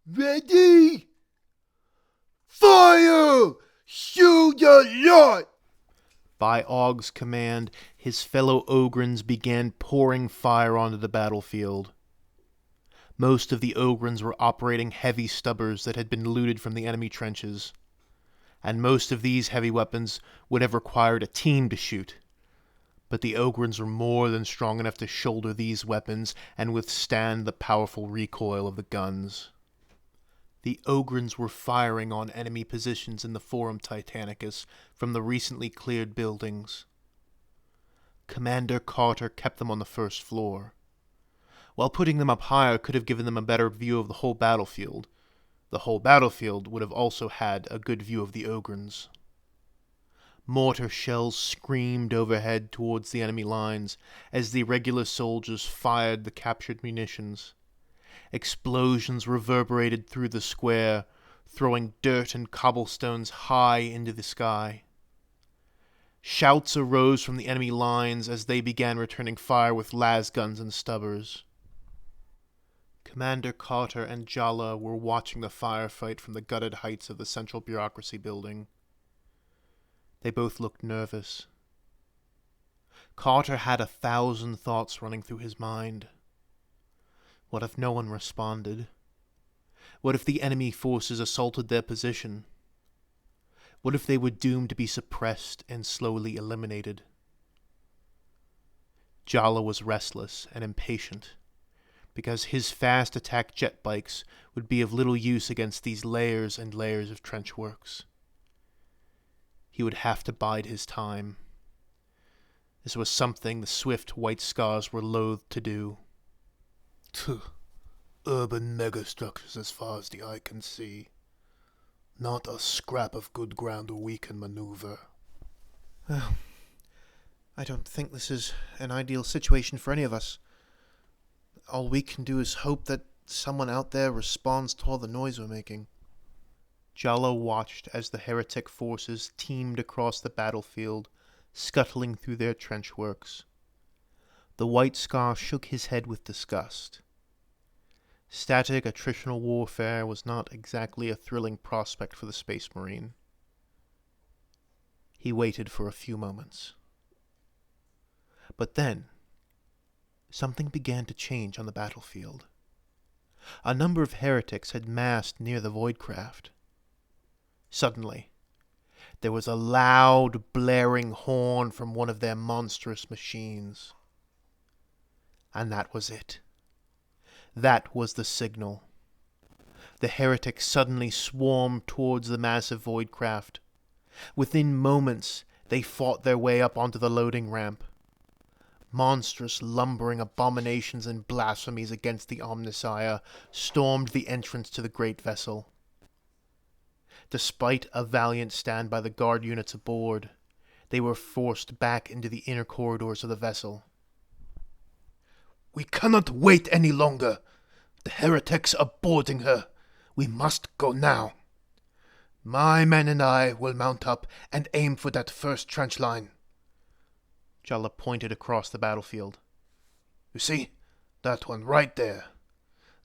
Ready? Fire! Shoot a lot! By Ogg's command, his fellow Ogryns began pouring fire onto the battlefield. Most of the Ogryns were operating heavy stubbers that had been looted from the enemy trenches, and most of these heavy weapons would have required a team to shoot. But the Ogryns were more than strong enough to shoulder these weapons and withstand the powerful recoil of the guns. The Ogryns were firing on enemy positions in the Forum Titanicus from the recently cleared buildings. Commander Carter kept them on the first floor. While putting them up higher could have given them a better view of the whole battlefield, the whole battlefield would have also had a good view of the Ogryns. Mortar shells screamed overhead towards the enemy lines as the irregular soldiers fired the captured munitions. Explosions reverberated through the square, throwing dirt and cobblestones high into the sky. Shouts arose from the enemy lines as they began returning fire with lasguns and stubbers. Commander Carter and Jala were watching the firefight from the gutted heights of the Central Bureaucracy building. They both looked nervous. Carter had 1,000 thoughts running through his mind. What if no one responded? What if the enemy forces assaulted their position? What if they were doomed to be suppressed and slowly eliminated? Jala was restless and impatient, because his fast attack jet bikes would be of little use against these layers and layers of trench works. He would have to bide his time. This was something the swift White Scars were loath to do. Urban megastructures as far as the eye can see. Not a scrap of good ground where we can maneuver. Well, I don't think this is an ideal situation for any of us. All we can do is hope that someone out there responds to all the noise we're making. Jala watched as the heretic forces teamed across the battlefield, scuttling through their trench works. The White Scar shook his head with disgust. Static attritional warfare was not exactly a thrilling prospect for the Space Marine. He waited for a few moments. But then, something began to change on the battlefield. A number of heretics had massed near the Voidcraft. Suddenly, there was a loud, blaring horn from one of their monstrous machines. And that was it. That was the signal. The heretics suddenly swarmed towards the massive Voidcraft. Within moments, they fought their way up onto the loading ramp. Monstrous, lumbering abominations and blasphemies against the Omnissiah stormed the entrance to the great vessel. Despite a valiant stand by the guard units aboard, they were forced back into the inner corridors of the vessel. We cannot wait any longer. The heretics are boarding her. We must go now. My men and I will mount up and aim for that first trench line. Jala pointed across the battlefield. You see? That one right there.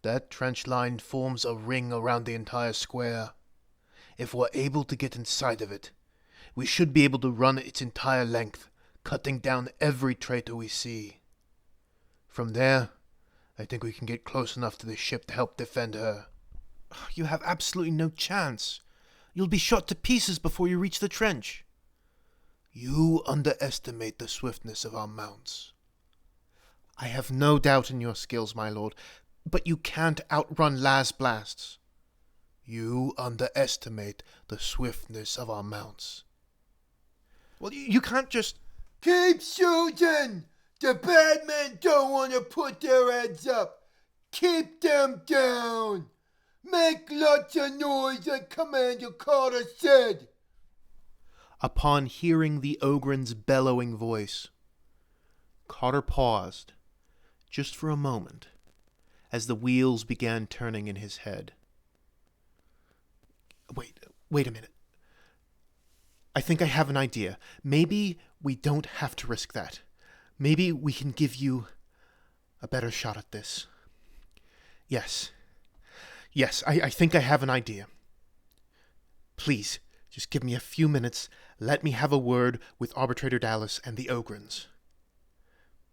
That trench line forms a ring around the entire square. If we're able to get inside of it, we should be able to run its entire length, cutting down every traitor we see. From there, I think we can get close enough to the ship to help defend her. You have absolutely no chance. You'll be shot to pieces before you reach the trench. You underestimate the swiftness of our mounts. I have no doubt in your skills, my lord, but you can't outrun las blasts. You underestimate the swiftness of our mounts. Well, you can't just... Keep shooting! The bad men don't want to put their heads up. Keep them down. Make lots of noise like Commander Carter said. Upon hearing the Ogryn's bellowing voice, Carter paused, just for a moment, as the wheels began turning in his head. Wait a minute. I think I have an idea. Maybe we don't have to risk that. Maybe we can give you a better shot at this. Yes. Yes, I think I have an idea. Please, just give me a few minutes. Let me have a word with Arbitrator Dallas and the Ogryns.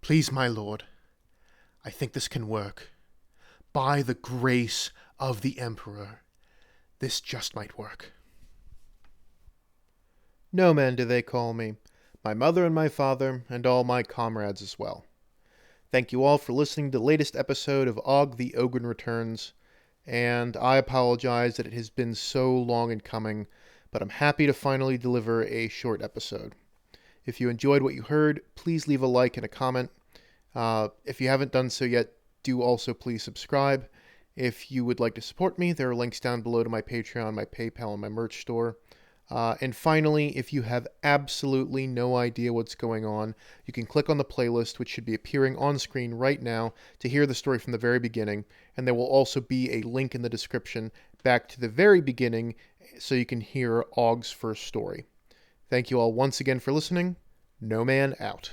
Please, my lord, I think this can work. By the grace of the Emperor, this just might work. No man do they call me, my mother and my father, and all my comrades as well. Thank you all for listening to the latest episode of Ogg the Ogryn Returns, and I apologize that it has been so long in coming, but I'm happy to finally deliver a short episode. If you enjoyed what you heard, please leave a like and a comment. If you haven't done so yet, do also please subscribe. If you would like to support me, there are links down below to my Patreon, my PayPal, and my merch store. And finally, if you have absolutely no idea what's going on, you can click on the playlist, which should be appearing on screen right now, to hear the story from the very beginning, and there will also be a link in the description back to the very beginning so you can hear Ogg's first story. Thank you all once again for listening. No Man out.